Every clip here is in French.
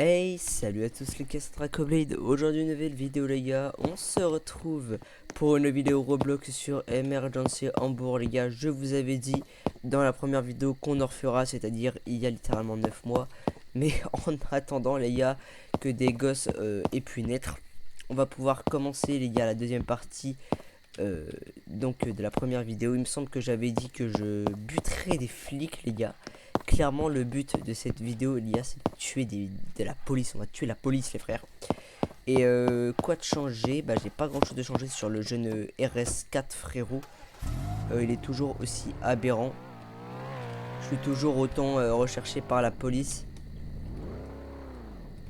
Hey, salut à tous les Castracoblade. Aujourd'hui une nouvelle vidéo les gars. On se retrouve pour une vidéo Roblox sur Emergency Hambourg les gars. Je vous avais dit dans la première vidéo qu'on en refera, c'est-à-dire il y a littéralement 9 mois. Mais en attendant les gars que des gosses aient pu naître, on va pouvoir commencer les gars la deuxième partie de la première vidéo. Il me semble que j'avais dit que je buterais des flics les gars. Clairement le but de cette vidéo les gars, c'est de tuer de la police. On va tuer la police les frères. Et quoi de changer? Bah j'ai pas grand chose de changer sur le jeune RS4 frérot. Il est toujours aussi aberrant. Je suis toujours autant recherché par la police.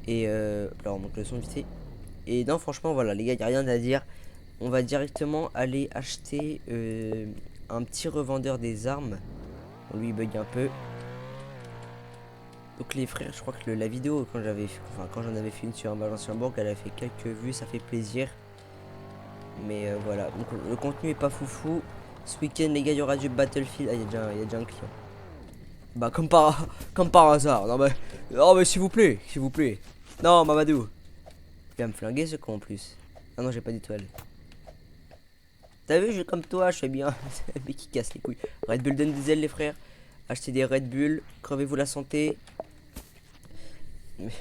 Et alors on monte le son vite fait. Et non franchement voilà les gars, y a rien à dire. On va directement aller acheter un petit revendeur des armes. Bon, lui il bug un peu. Donc les frères, je crois que la vidéo quand j'en avais fait une sur Emergency Hambourg, elle a fait quelques vues, ça fait plaisir. Mais voilà, donc le contenu est pas foufou. Ce week-end les gars, il y aura du Battlefield. Ah, il y a déjà un client. Bah comme par hasard. Non mais s'il vous plaît, s'il vous plaît. Non Mamadou. Il va me flinguer ce con en plus. Ah non, j'ai pas d'étoile. T'as vu, je suis comme toi, je fais bien. Mais qui casse les couilles. Red Bull donne des ailes les frères. Achetez des Red Bull, crevez-vous la santé.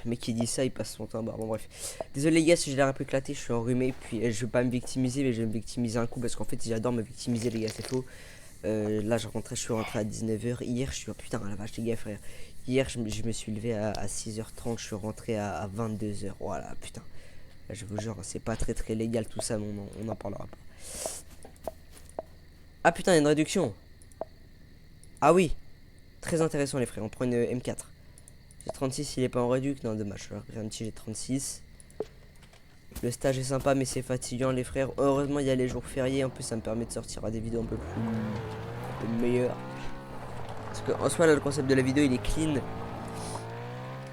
Mais qui dit ça, il passe son temps. Bon, bref. Désolé les gars si j'ai l'air un peu éclaté, je suis enrhumé. Puis je vais pas me victimiser, mais je vais me victimiser un coup. Parce qu'en fait, j'adore me victimiser, les gars, c'est faux. Là, je suis rentré à 19 h. Hier, je suis. Oh, putain, la vache, les gars, frère. Hier, je me suis levé à 6 h 30. Je suis rentré à 22 h. Voilà, putain. Là, je vous jure, c'est pas très légal tout ça, mais on en parlera pas. Ah putain, il y a une réduction. Ah oui. Très intéressant, les frères. On prend une M4. G36 il est pas en réduc, non dommage, alors un petit G36. Le stage est sympa mais c'est fatigant les frères. Heureusement il y a les jours fériés, en plus ça me permet de sortir à des vidéos un peu meilleures. Parce que en soi là le concept de la vidéo il est clean.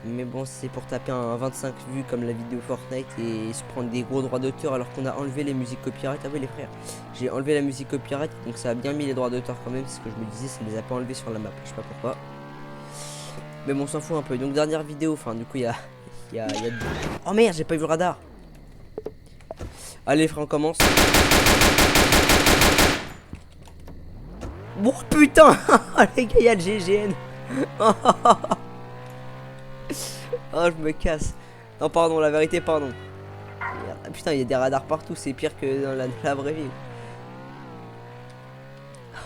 Mais bon c'est pour taper un 25 vues comme la vidéo Fortnite et se prendre des gros droits d'auteur alors qu'on a enlevé les musiques copyright. Ah oui les frères, j'ai enlevé la musique copyright donc ça a bien mis les droits d'auteur quand même. C'est ce que je me disais, ça les a pas enlevés sur la map, je sais pas pourquoi. Mais bon, on s'en fout un peu. Donc, dernière vidéo. Enfin, du coup, il y a... Oh merde, j'ai pas vu le radar. Allez, frère, on commence. Oh putain. Les gars, il y a le GGN. Oh, je me casse. Non, pardon, la vérité, pardon. Merde. Putain, il y a des radars partout. C'est pire que dans la vraie vie.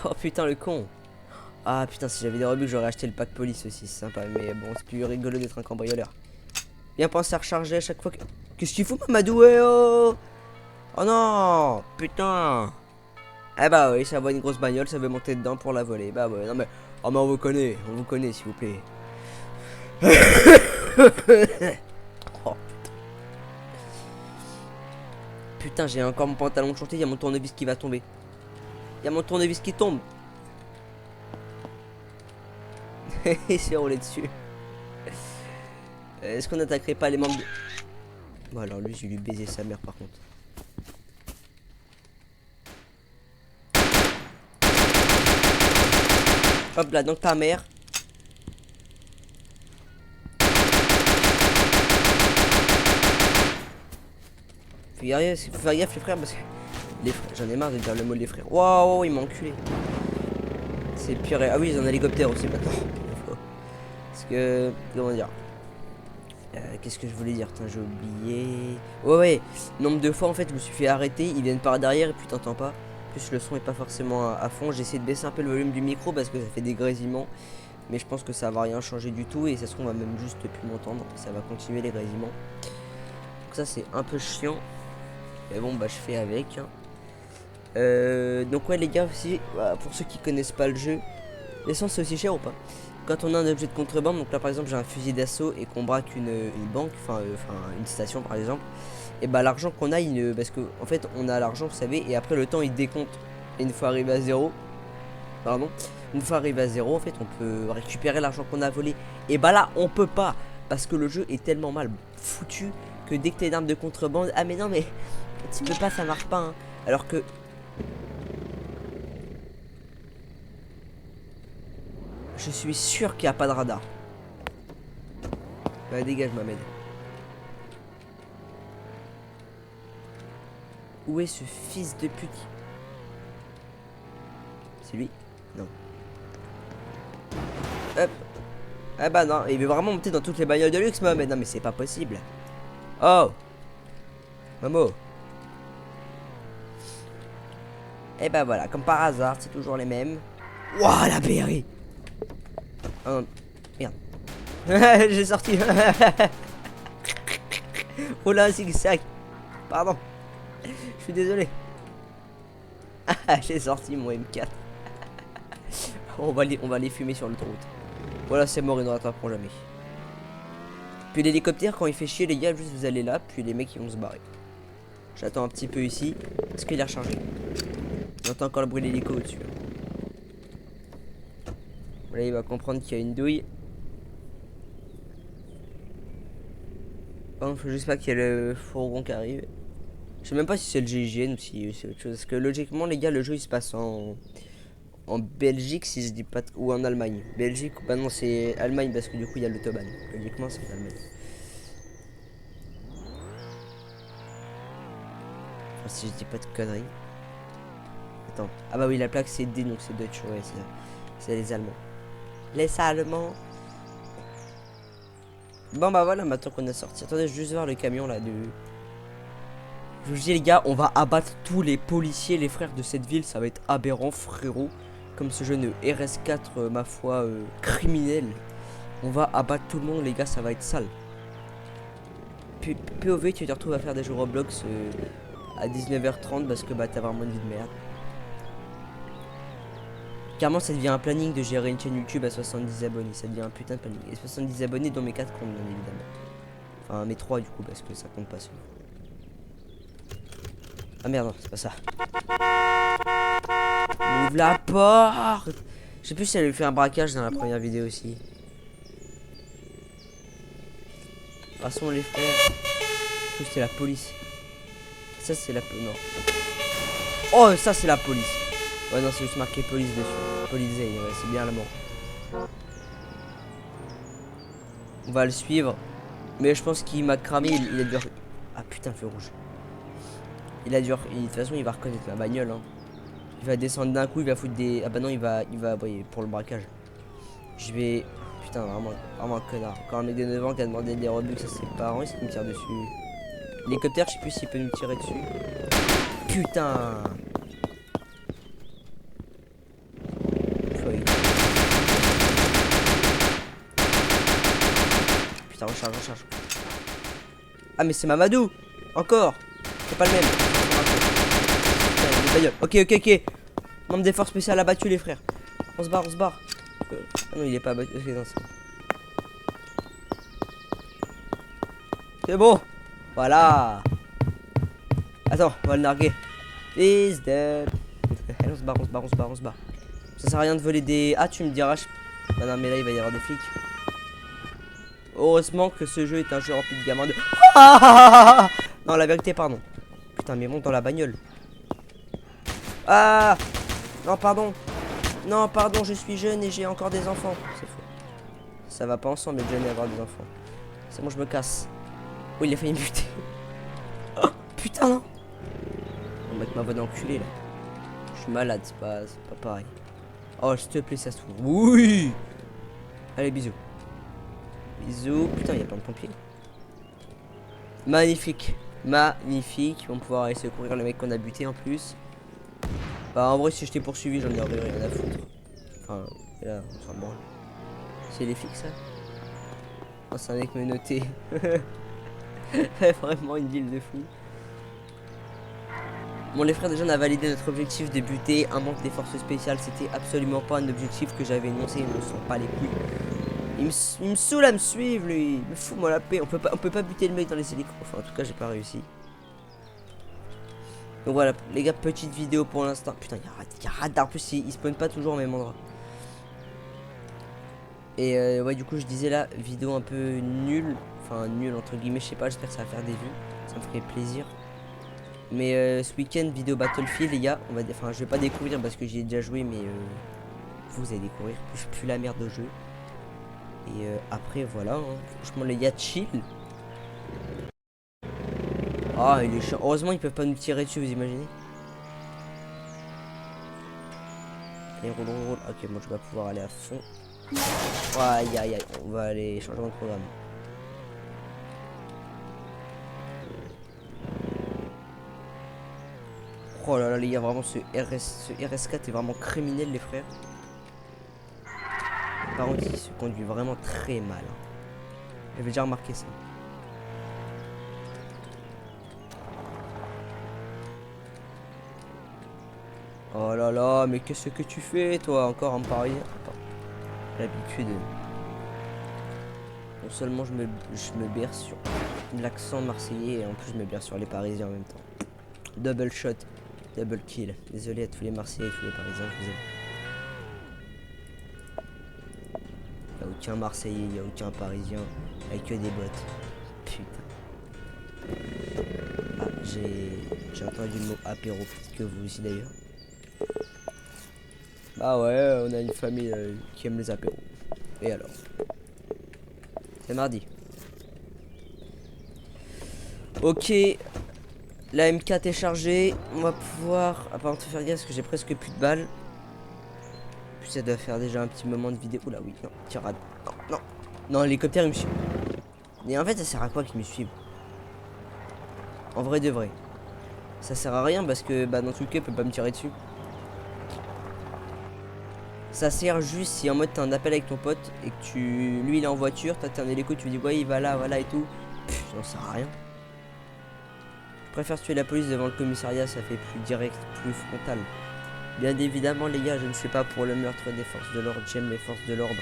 Oh putain, le con. Ah putain, si j'avais des rebuts, j'aurais acheté le pack police aussi, c'est sympa. Mais bon, c'est plus rigolo d'être un cambrioleur. Bien penser à recharger à chaque fois que... Qu'est-ce qu'il faut, Mamadou? Oh non, putain. Eh bah oui, ça voit une grosse bagnole, ça veut monter dedans pour la voler. Bah ouais, non mais... Oh mais on vous connaît, s'il vous plaît. Oh putain, j'ai encore mon pantalon de chantier, il y a mon tournevis qui va tomber. Il y a mon tournevis qui tombe. Il s'est roulé dessus. Est-ce qu'on n'attaquerait pas les membres de... Bon alors lui, j'ai lui baiser sa mère par contre. Hop là, donc ta mère. Faut faire gaffe les frères parce que... Les frères, j'en ai marre de dire le mot les frères. Waouh, il m'a enculé. C'est pire. Ah oui, ils ont un hélicoptère aussi maintenant. Parce que... Comment dire, qu'est-ce que je voulais dire? Putain, j'ai oublié. Ouais. Nombre de fois en fait, je me suis fait arrêter. Ils viennent par derrière et puis t'entends pas. En plus, le son est pas forcément à fond. J'ai essayé de baisser un peu le volume du micro parce que ça fait des grésillements. Mais je pense que ça va rien changer du tout. Et ça se trouve, on va même juste plus m'entendre. Ça va continuer les grésillements. Donc, ça, c'est un peu chiant. Mais bon, bah, je fais avec. Hein. Donc, ouais, les gars, aussi, bah, pour ceux qui connaissent pas le jeu, l'essence c'est aussi cher ou pas? Quand on a un objet de contrebande, donc là par exemple j'ai un fusil d'assaut et qu'on braque une banque, enfin une station par exemple, et bah l'argent qu'on a, parce que en fait on a l'argent vous savez, et après le temps il décompte. Et une fois arrivé à zéro, une fois arrivé à zéro en fait on peut récupérer l'argent qu'on a volé. Et bah là on peut pas, parce que le jeu est tellement mal foutu que dès que t'as une arme de contrebande, ah mais non mais tu peux pas, ça marche pas hein. Alors que... Je suis sûr qu'il n'y a pas de radar. Bah dégage Mohamed. Où est ce fils de pute? C'est lui? Non. Hop. Ah bah non, il veut vraiment monter dans toutes les bagnoles de luxe, moi. Mais non, mais c'est pas possible. Oh. Momo. Et bah voilà, comme par hasard, c'est toujours les mêmes. Wouah, la berry. Oh non, merde. J'ai sorti. Oh là, zigzag. Pardon. Je suis désolé. J'ai sorti mon M4. On va les fumer sur l'autoroute. Voilà, c'est mort, ils ne rattraperont jamais. Puis l'hélicoptère, quand il fait chier, les gars, juste vous allez là, puis les mecs ils vont se barrer. J'attends un petit peu ici. Est-ce qu'il est rechargé? J'entends encore le bruit de l'hélico au-dessus. Voilà, il va comprendre qu'il y a une douille. Bon, faut juste pas qu'il y ait le fourgon qui arrive. Je sais même pas si c'est le GIGN ou si c'est autre chose. Parce que logiquement, les gars, le jeu il se passe en Belgique, si je dis pas ou en Allemagne. Belgique, bah non, c'est Allemagne parce que du coup il y a l'autobahn. Logiquement, c'est l'Allemagne. Enfin, si je dis pas de conneries. Attends. Ah bah oui, la plaque c'est D, donc c'est Dutch. Ouais, c'est les Allemands. Les Allemands. Bon bah voilà, maintenant qu'on a sorti. Attendez, je vais juste voir le camion là de. Je vous dis les gars, on va abattre tous les policiers, les frères de cette ville. Ça va être aberrant, frérot. Comme ce jeune RS4, ma foi, criminel. On va abattre tout le monde, les gars, ça va être sale. POV, tu te retrouves à faire des jeux Roblox à 19h30 parce que bah t'as vraiment une vie de merde. Carrément, ça devient un planning de gérer une chaîne YouTube à 70 abonnés. Ça devient un putain de planning. Et 70 abonnés dont mes 4 comptes, bien évidemment. Enfin, mes 3 du coup, parce que ça compte pas celui. Ah merde, non, c'est pas ça. Ouvre la porte. Je sais plus si elle lui fait un braquage dans la première vidéo aussi. Passons les frères. C'est la police. Ça c'est la police. Non. Oh ça c'est la police. Ouais non c'est juste marqué police dessus. Police, ouais, c'est bien la mort. On va le suivre. Mais je pense qu'il m'a cramé. Il a dû. Ah putain, feu rouge. Il a dû. De toute façon il va reconnaître ma bagnole. Hein. Il va descendre d'un coup, il va foutre des. Ah bah non il va. Ouais, pour le braquage. Je vais. Putain vraiment un connard. Encore un mec de 9 ans qui a demandé des Robux à ses parents, il me tire dessus. L'hélicoptère, je sais plus s'il peut nous tirer dessus. Putain. Putain, recharge. Ah mais c'est Mamadou. Encore. C'est pas le même. Putain, ok. Membre des forces spéciales abattu les frères. On se barre. Ah non il est pas abattu. Okay, non, c'est bon. Voilà. Attends, on va le narguer. Fils de... Allez, on se barre. Ça sert à rien de voler des... Ah, tu me diras... Ah non, mais là, il va y avoir des flics. Heureusement que ce jeu est un jeu rempli de gamins de... Ah non, la vérité, pardon. Putain, mais monte dans la bagnole. Ah non, pardon, je suis jeune et j'ai encore des enfants. C'est faux. Ça va pas ensemble, être jeune et avoir des enfants. C'est bon, je me casse. Oh, il a failli me buter. Oh, putain, non. On va mettre ma voix d'enculé, là. Je suis malade, c'est pas pareil. Oh, s'il te plaît, ça se trouve. Oui. Allez, bisous. Putain, il y a plein de pompiers. Magnifique. Ils vont pouvoir aller secourir le mec qu'on a buté en plus. Bah, en vrai, si je t'ai poursuivi, j'en ai rien à foutre. Enfin, là, on s'en branle. C'est les flics, ça? Oh, c'est un mec menotté. Vraiment une ville de fou. Bon les frères, déjà on a validé notre objectif de buter un membre des forces spéciales. C'était absolument pas un objectif que j'avais énoncé. Il me sent pas les couilles. Il me saoule à me suivre lui. Il me fout moi la paix. On peut pas buter le mec dans les hélicos. Enfin en tout cas j'ai pas réussi. Donc voilà les gars, petite vidéo pour l'instant. Putain il y a radar. En plus il spawn pas toujours au même endroit. Et ouais du coup je disais là, vidéo un peu nulle. Enfin nulle entre guillemets, je sais pas, j'espère que ça va faire des vues. Ça me ferait plaisir. Mais ce week-end, vidéo Battlefield, les gars, enfin, je vais pas découvrir parce que j'y ai déjà joué, mais vous allez découvrir. Je pue la merde de jeu. Et après, voilà. Hein. Franchement, les gars, chill. Ah, il est chiant. Heureusement, ils peuvent pas nous tirer dessus, vous imaginez? Allez, roule, roule, roule. Ok, moi je vais pouvoir aller à fond. Oh, aïe, aïe, aïe. On va aller changement de programme. Oh là là, les gars, vraiment, ce RS4 est vraiment criminel, les frères. Par contre, il se conduit vraiment très mal. J'avais déjà remarqué ça. Oh là là, mais qu'est-ce que tu fais, toi, encore en Paris? L'habitude. Non seulement je me berce sur l'accent marseillais, et en plus je me berce sur les Parisiens en même temps. Double shot, double kill. Désolé à tous les Marseillais et tous les Parisiens, je vous aime. Il n'y a aucun Marseillais, il n'y a aucun Parisien, il n'y a que des bottes. Putain. Ah, j'ai entendu le mot apéro, peut-être que vous aussi d'ailleurs. Bah ouais, on a une famille qui aime les apéros. Et alors? C'est mardi. Ok, la M4 est chargée. On va pouvoir, à part faire gaffe parce que j'ai presque plus de balles. Puis ça doit faire déjà un petit moment de vidéo. Oula, oui, non, tirade. Non, non. Non, l'hélicoptère il me suit. Mais en fait, ça sert à quoi qu'ils me suivent? En vrai de vrai. Ça sert à rien parce que bah dans tout le cas, il peut pas me tirer dessus. Ça sert juste si en mode t'as un appel avec ton pote et que lui il est en voiture, toi t'es un hélico, tu lui dis ouais il va là, voilà et tout. Ça ne sert à rien. Je préfère tuer la police devant le commissariat, ça fait plus direct, plus frontal. Bien évidemment les gars, je ne suis pas pour le meurtre des forces de l'ordre, j'aime les forces de l'ordre.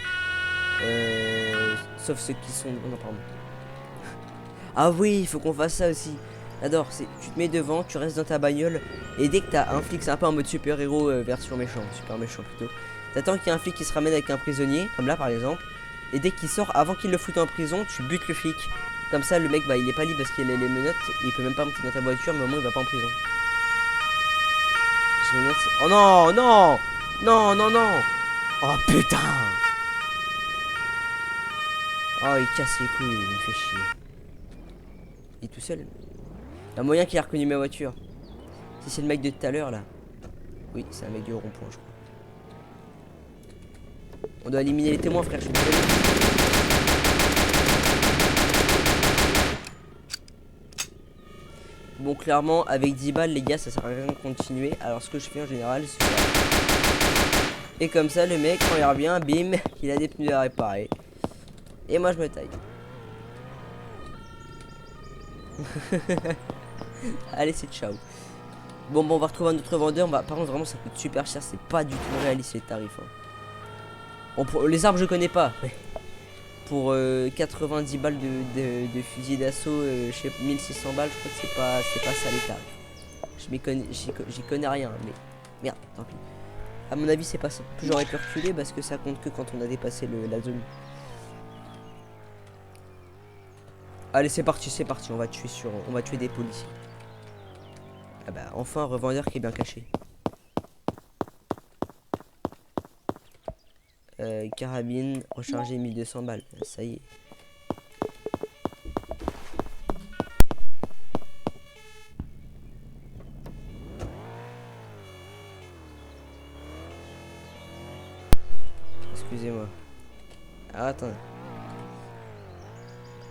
Sauf ceux qui sont... Oh non pardon. Ah oui, il faut qu'on fasse ça aussi. J'adore, tu te mets devant, tu restes dans ta bagnole et dès que t'as un flic, c'est un peu en mode super héros version méchant, super méchant plutôt. T'attends qu'il y ait un flic qui se ramène avec un prisonnier, comme là par exemple, et dès qu'il sort, avant qu'il le foute en prison, tu butes le flic. Comme ça le mec bah il est pas libre parce qu'il a les menottes, il peut même pas monter dans ta voiture, mais au moins il va pas en prison. Oh non, non, non, non, non. Oh putain. Oh il casse les couilles, il me fait chier. Il est tout seul. Il y a moyen qu'il a reconnu ma voiture. Si c'est le mec de tout à l'heure là. Oui, c'est un mec du rond-point, je crois. On doit éliminer les témoins, frère, je suis désolé. Bon, clairement, avec 10 balles, les gars, ça sert à rien de continuer. Alors, ce que je fais en général, c'est... Et comme ça, le mec, quand il revient, bim, il a des pneus à réparer. Et moi, je me taille. Allez, c'est ciao. Bon, on va retrouver un autre vendeur. Par contre, vraiment, ça coûte super cher. C'est pas du tout réaliste, les tarifs. Hein. Les arbres, je connais pas. Pour 90 balles de fusil d'assaut, je sais 1600 balles, je crois que c'est pas ça les tarifs. J'y connais rien, mais merde, tant pis. À mon avis, c'est pas ça. J'aurais pu reculer parce que ça compte que quand on a dépassé la zone. Allez, c'est parti, on va tuer des policiers. Ah bah, enfin un revendeur qui est bien caché. Carabine, recharger 1200 balles. Ça y est. Excusez-moi. Ah, attends.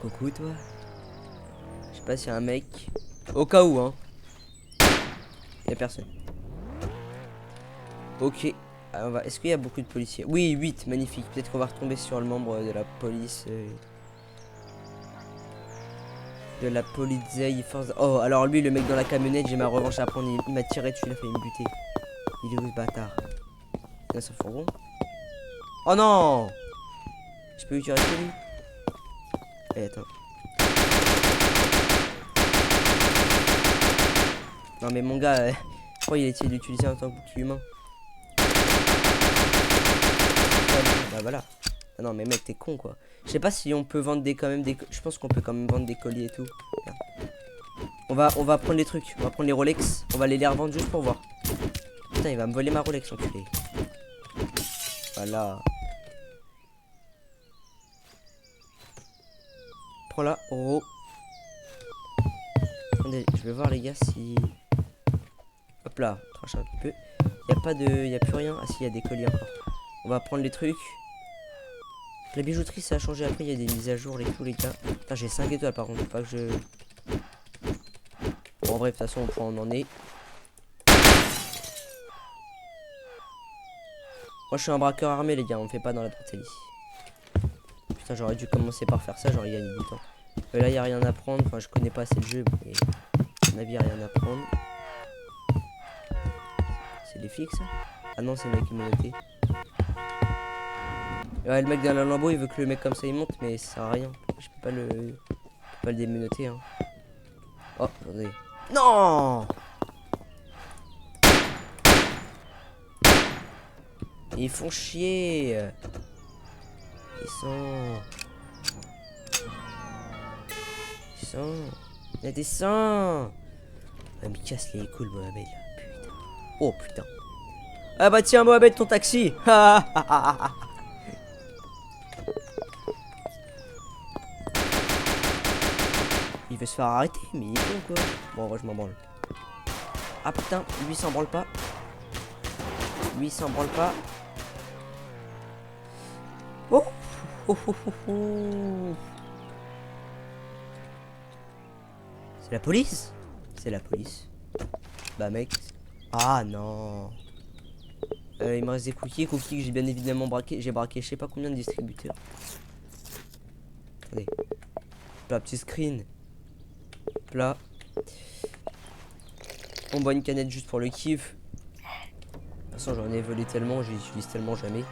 Coucou, toi. Je sais pas s'il y a un mec. Au cas où, hein. Il y a personne. Ok. Est-ce qu'il y a beaucoup de policiers? Oui, 8, magnifique. Peut-être qu'on va retomber sur le membre de la police. De la police force. Oh, alors lui, le mec dans la camionnette, j'ai ma revanche à prendre. Il m'a tiré dessus, il a failli me buter. Il est où ce bâtard? Il a son fourgon. Oh non! Je peux lui tirer dessus lui? Eh, attends. Non mais mon gars, je crois qu'il a essayé d'utiliser en tant que bouclier humain. Bah voilà. Ah non mais mec t'es con quoi. Je sais pas si on peut vendre quand même des... Je pense qu'on peut quand même vendre des colis et tout. On va prendre les trucs. On va prendre les Rolex. On va les revendre juste pour voir. Putain il va me voler ma Rolex enculé. Voilà. Prends-la. Oh. Attendez, je vais voir les gars si... Hop là, on trache un petit peu. Y a plus rien. Ah si, il y a des colis encore. On va prendre les trucs. La bijouterie ça a changé après, il y a des mises à jour, les coups les gars. Putain, j'ai 5 étoiles par contre, pas que je... Bon bref, de toute façon on prend, on en est. Moi je suis un braqueur armé les gars, on me fait pas dans la bretelle ici. Putain, j'aurais dû commencer par faire ça, j'aurais gagné du temps. Là y a rien à prendre, enfin je connais pas assez le jeu, mais à mon avis y a rien à prendre. C'est les flics ça? Ah non, c'est le mec qui m'a noté. Ouais, le mec dans la Lambo il veut que le mec comme ça il monte, mais ça sert à rien. Je peux pas le démenoter hein. Oh, attendez. Non! Ils font chier. Descends. Il y a des sangs. Ah, mais casse les couilles Mohamed là. Putain. Oh putain. Ah bah tiens Mohamed, ton taxi. Il veut se faire arrêter, mais il est con quoi. Bon, moi je m'en branle. Ah putain, lui il s'en branle pas. Lui il s'en branle pas. Oh, oh, oh, oh, oh. C'est la police? C'est la police. Bah mec. Ah non. Il me reste des cookies que j'ai bien évidemment braqué. J'ai braqué je sais pas combien de distributeurs. Attendez. Là, petit screen. Là. On boit une canette juste pour le kiff. De toute façon j'en ai volé tellement, j'utilise tellement jamais.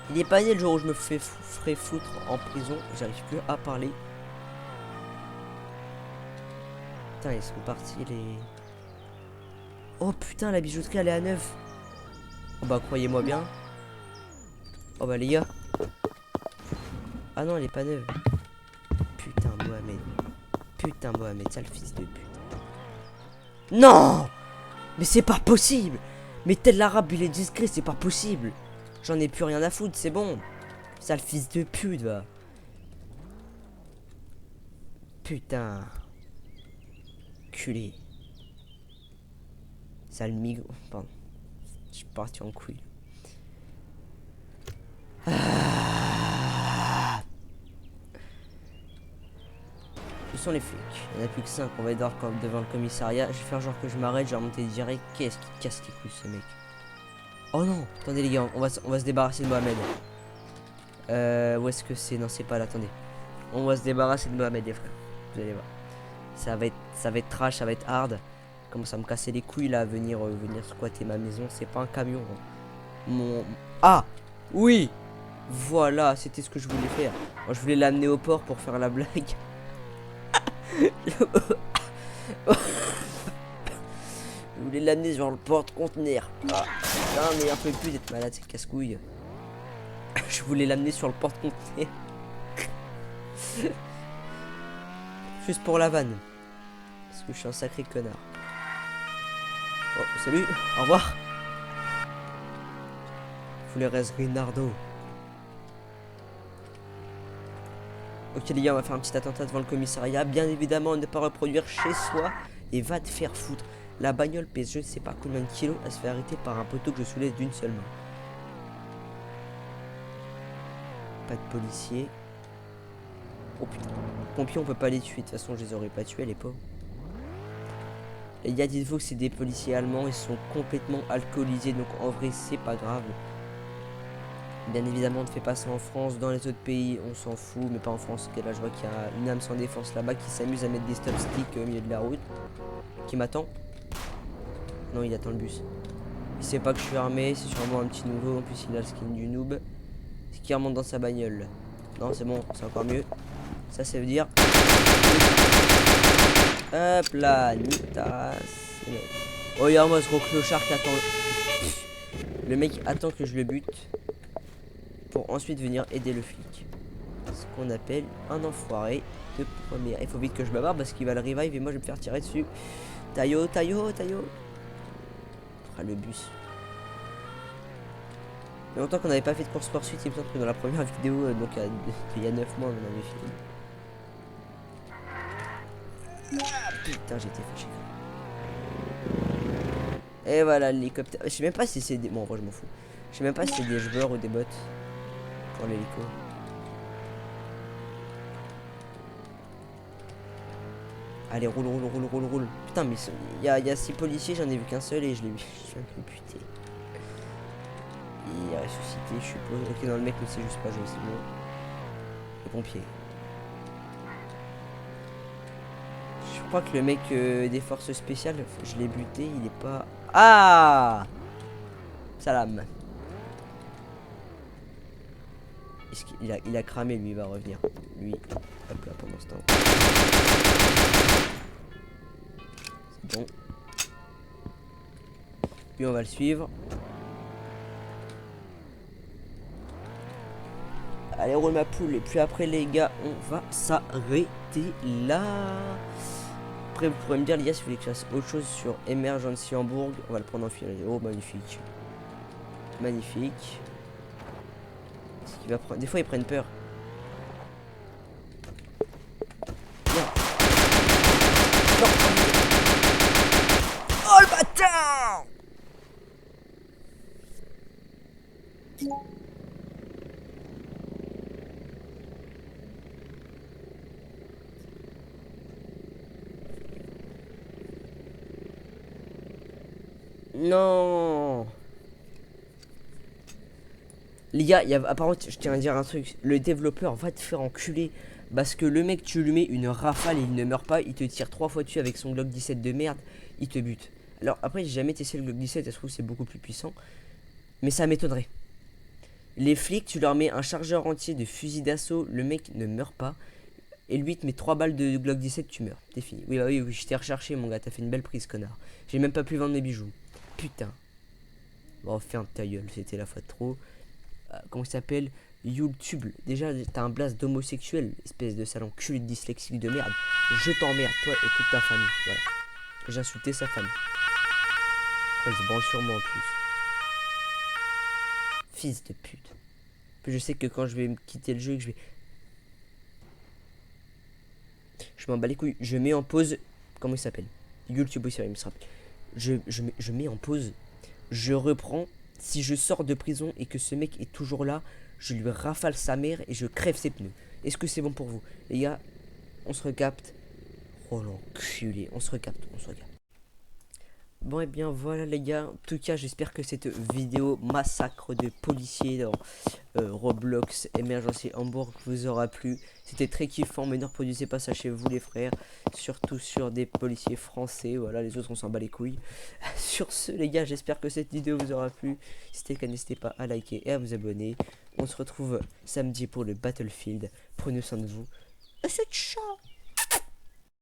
Il est pas né le jour où je me ferai foutre en prison. J'arrive plus à parler. Putain, ils sont partis les... Oh putain, la bijouterie elle est à 9. Oh bah croyez-moi bien. Oh bah les gars. Ah non, elle est pas neuve. Putain Mohamed. Putain Mohamed, sale fils de pute. Non! Mais c'est pas possible! Mais tel l'arabe il est discret, c'est pas possible! J'en ai plus rien à foutre, c'est bon! Sale fils de pute va! Putain! Culé! Sale migrant. Pardon. Je suis parti en couille. Ah. Où sont les flics? Il n'y en a plus que 5. On va être devant le commissariat. Je vais faire genre que je m'arrête. Je vais remonter direct. Qu'est-ce qui casse les couilles ce mec? Oh non! Attendez les gars, on va se débarrasser de Mohamed. Où est-ce que c'est? Non, c'est pas là. Attendez. On va se débarrasser de Mohamed les frères. Vous allez voir. Ça va être trash, ça va être hard. Commence à me casser les couilles là, venir squatter ma maison. C'est pas un camion. Hein. Ah oui. Voilà, c'était ce que je voulais faire. Moi, je voulais l'amener au port pour faire la blague. Je voulais l'amener sur le porte-conteneur. Ah, putain, mais un peu plus d'être malade, c'est casse-couille. Je voulais l'amener sur le porte-conteneur. Juste pour la vanne. Parce que je suis un sacré connard. Oh, salut, au revoir. Flores Rinaldo. Ok les gars, on va faire un petit attentat devant le commissariat. Bien évidemment, ne pas reproduire chez soi. Et va te faire foutre. La bagnole pèse je ne sais pas combien de kilos. Elle se fait arrêter par un poteau que je soulève d'une seule main. Pas de policier. Oh putain. Pompiers, on peut pas les tuer. De toute façon, je les aurais pas tués, les pauvres. Les gars, dites-vous que c'est des policiers allemands. Ils sont complètement alcoolisés. Donc en vrai, c'est pas grave. Bien évidemment, on ne fait pas ça en France. Dans les autres pays, on s'en fout. Mais pas en France. Okay, là, je vois qu'il y a une âme sans défense là-bas qui s'amuse à mettre des stop sticks au milieu de la route. Qui m'attend. Non, il attend le bus. Il sait pas que je suis armé. C'est sûrement un petit nouveau. En plus, il a le skin du noob. C'est qui remonte dans sa bagnole. Non, c'est bon. C'est encore mieux. Ça veut dire... Hop là, Nitas. Oh, regarde-moi ce gros clochard qui attend. Le mec attend que je le bute pour ensuite venir aider le flic. Ce qu'on appelle un enfoiré de première. Il faut vite que je me barre parce qu'il va le revive et moi je vais me faire tirer dessus. Taillot. Ah, le bus. Il y a longtemps qu'on n'avait pas fait de course poursuite. Il me semble que dans la première vidéo, donc il y a 9 mois, on en avait fait. Ah, putain, j'étais fâché. Et voilà l'hélicoptère. Je sais même pas si c'est des... Bon, en vrai, je m'en fous. Je sais même pas si c'est des joueurs ou des bots pour l'hélico. Allez, roule, roule, roule, roule, roule. Putain, mais il y a 6 policiers, j'en ai vu qu'un seul et je l'ai vu. Je suis un peu buté. Il est ressuscité, je suppose. Ok, non, le mec ne sait juste pas jouer, c'est bon. Le pompier. Je crois que le mec des forces spéciales, je l'ai buté, il est pas... Ah, salam. Est-ce qu'il a cramé, lui, il va revenir. Lui, hop là, pendant ce temps. C'est bon. Lui, on va le suivre. Allez, roule ma poule. Et puis après, les gars, on va s'arrêter là. Après, vous pourrez me dire, les gars, si vous voulez que je fasse autre chose sur Emergency Hamburg. On va le prendre en fil. Oh, magnifique. Magnifique. Qu'il va prendre... Des fois, ils prennent peur. Non. Non. Oh, le bâtard! Non. Les gars, apparemment, je tiens à dire un truc. Le développeur va te faire enculer. Parce que le mec, tu lui mets une rafale et il ne meurt pas. Il te tire 3 fois dessus avec son Glock 17 de merde. Il te bute. Alors après, j'ai jamais testé le Glock 17. Ça se trouve, c'est beaucoup plus puissant. Mais ça m'étonnerait. Les flics, tu leur mets un chargeur entier de fusil d'assaut. Le mec ne meurt pas. Et lui, il te met 3 balles de Glock 17, tu meurs. T'es fini. Oui, bah oui, je t'ai recherché, mon gars. T'as fait une belle prise, connard. J'ai même pas pu vendre mes bijoux. Putain. Bon, ferme ta gueule. C'était la fois de trop. Comment il s'appelle, YouTube. Déjà, t'as un blast d'homosexuel, espèce de sale enculé de dyslexique de merde. Je t'emmerde, toi et toute ta famille. Voilà. J'ai insulté sa famille. Oh, il se branle sur moi en plus. Fils de pute. Puis je sais que quand je vais me quitter le jeu, que je m'en bats les couilles. Je mets en pause. Comment il s'appelle, YouTube, oui, c'est vrai, il me rappelle. Je mets en pause. Je reprends. Si je sors de prison et que ce mec est toujours là, je lui rafale sa mère et je crève ses pneus. Est-ce que c'est bon pour vous? Les gars, on se recapte. Oh l'enculé, on se recapte, on se recapte. Bon et bien voilà les gars, en tout cas j'espère que cette vidéo massacre de policiers dans Roblox Emergency Hamburg vous aura plu. C'était très kiffant, mais ne reproduisez pas ça chez vous les frères, surtout sur des policiers français, voilà, les autres on s'en bat les couilles. Sur ce les gars, j'espère que cette vidéo vous aura plu. Si c'était le cas, n'hésitez pas à liker et à vous abonner. On se retrouve samedi pour le Battlefield, prenez soin de vous, et c'est ciao.